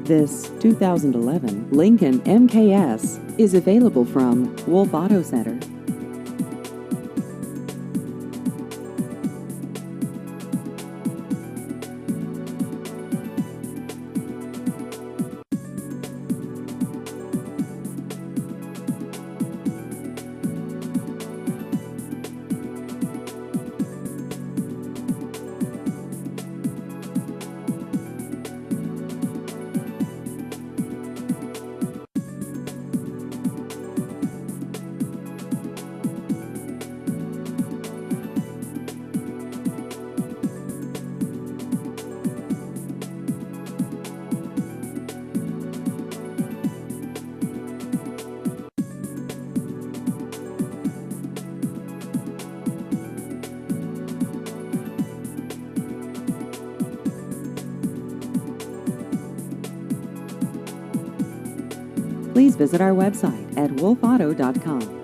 This 2011 Lincoln MKS is available from Wolf Auto Center. Please visit our website at wolfauto.com.